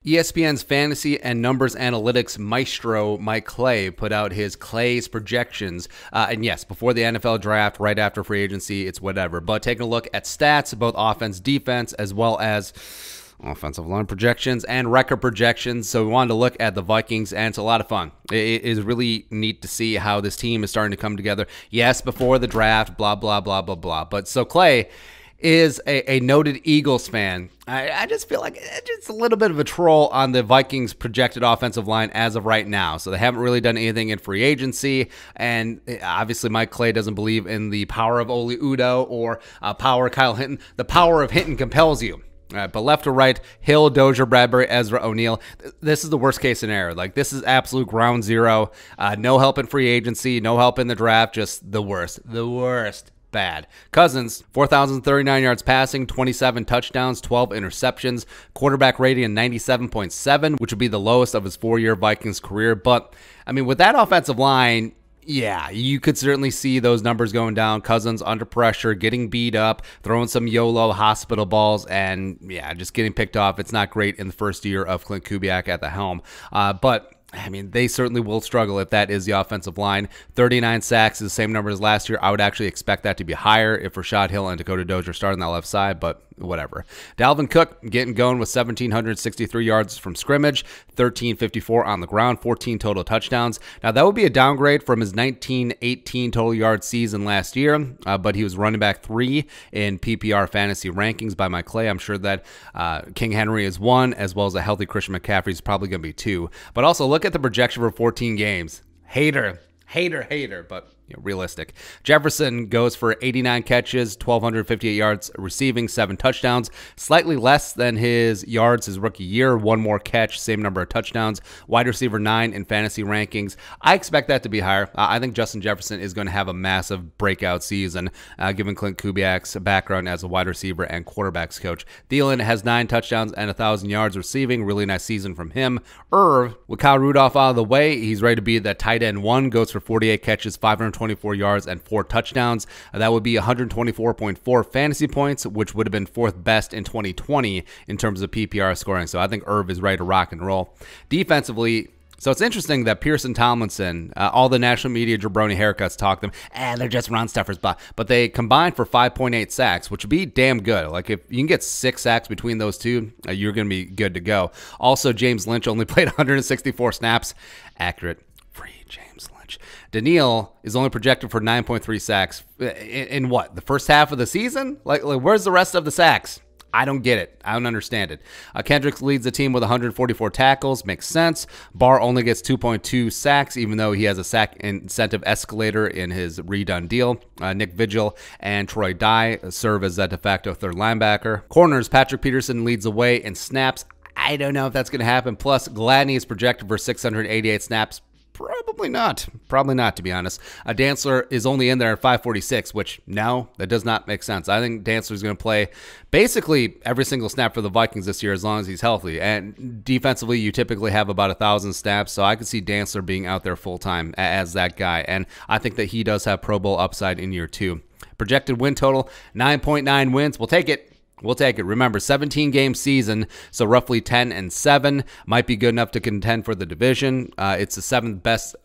ESPN's fantasy and numbers analytics maestro Mike Clay put out his Clay's projections. And yes, before the NFL draft, right after free agency, it's whatever. But taking a look at stats, both offense, defense, as well as offensive line projections and record projections. So we wanted to look at the Vikings, and it's a lot of fun. It is really neat to see how this team is starting to come together. Yes, before the draft, blah, blah, blah, blah, blah. But so Clay is a noted Eagles fan. I just feel like it's just a little bit of a troll on the Vikings' projected offensive line as of right now. So they haven't really done anything in free agency, and obviously Mike Clay doesn't believe in the power of Oli Udoh or power Kyle Hinton. The power of Hinton compels you. But left to right, Hill, Dozier, Bradbury, Ezra, O'Neal. This is the worst case scenario. Like, this is absolute ground zero. No help in free agency, no help in the draft, just the worst. The worst. Bad. Cousins, 4,039 yards passing, 27 touchdowns, 12 interceptions, quarterback rating of 97.7, which would be the lowest of his 4-year Vikings career. But, I mean, with that offensive line, yeah, you could certainly see those numbers going down. Cousins under pressure, getting beat up, throwing some YOLO hospital balls, and yeah, just getting picked off. It's not great in the first year of Clint Kubiak at the helm. But I mean, they certainly will struggle if that is the offensive line. 39 sacks is the same number as last year. I would actually expect that to be higher if Rashad Hill and Dakota Dozier start on that left side, but whatever. Dalvin Cook getting going with 1,763 yards from scrimmage, 1,354 on the ground, 14 total touchdowns. Now, that would be a downgrade from his 1,918 total yard season last year, but he was running back 3 in PPR fantasy rankings by Mike Clay. I'm sure that King Henry is 1, as well as a healthy Christian McCaffrey is probably going to be 2. But also, look at the projection for 14 games. Hater, but realistic. Jefferson goes for 89 catches, 1,258 yards receiving, 7 touchdowns, slightly less than his yards his rookie year, 1 more catch, same number of touchdowns. Wide receiver 9 in fantasy rankings. I expect that to be higher. I think Justin Jefferson is going to have a massive breakout season, given Clint Kubiak's background as a wide receiver and quarterbacks coach. Thielen has 9 touchdowns and 1,000 yards receiving. Really nice season from him. Irv, with Kyle Rudolph out of the way, he's ready to be that tight end 1, goes for 48 catches, 524 yards, and 4 touchdowns. That would be 124.4 fantasy points, which would have been 4th best in 2020 in terms of PPR scoring. So I think Irv is ready to rock and roll. Defensively, so it's interesting that Pearson Tomlinson, all the national media jabroni haircuts talk them, they're just run stuffers, but they combined for 5.8 sacks, which would be damn good. Like, if you can get 6 sacks between those two, you're going to be good to go. Also, James Lynch only played 164 snaps. Accurate. Free James Lynch. Daniil is only projected for 9.3 sacks in what? The first half of the season? Like, where's the rest of the sacks? I don't get it. I don't understand it. Kendricks leads the team with 144 tackles. Makes sense. Barr only gets 2.2 sacks, even though he has a sack incentive escalator in his redone deal. Nick Vigil and Troy Dye serve as that de facto third linebacker. Corners, Patrick Peterson leads the way in snaps. I don't know if that's going to happen. Plus, Gladney is projected for 688 snaps. Probably not, to be honest. Dantzler is only in there at 546, which, no, that does not make sense. I think Dantzler is going to play basically every single snap for the Vikings this year as long as he's healthy. And defensively, you typically have about 1,000 snaps, so I could see Dantzler being out there full-time as that guy. And I think that he does have Pro Bowl upside in year 2. Projected win total, 9.9 wins. We'll take it. We'll take it. Remember, 17-game season, so roughly 10-7 might be good enough to contend for the division. It's the 7th best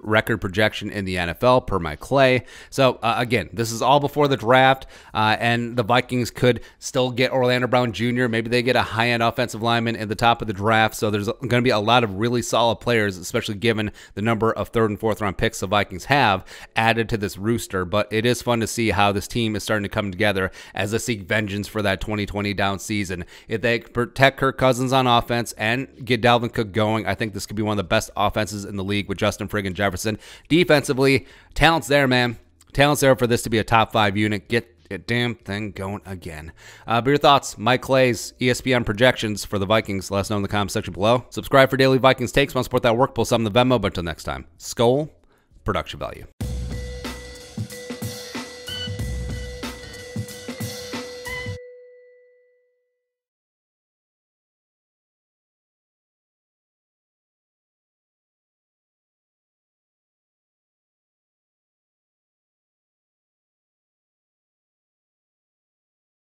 record projection in the NFL per Mike Clay. So again, this is all before the draft, and the Vikings could still get Orlando Brown Jr. Maybe they get a high-end offensive lineman at the top of the draft. So there's going to be a lot of really solid players, especially given the number of 3rd and 4th round picks the Vikings have added to this rooster. But it is fun to see how this team is starting to come together as they seek vengeance for that 2020 down season. If they protect Kirk Cousins on offense and get Dalvin Cook going, I think this could be one of the best offenses in the league with Justin friggin' Jefferson. Defensively, talent's there, man. Talent's there for this to be a top 5 unit. Get a damn thing going again. But your thoughts, Mike Clay's ESPN projections for the Vikings, let us know in the comment section below. Subscribe for daily Vikings takes. Want to support that work, pull some in the Venmo. But until next time, Skol, production value.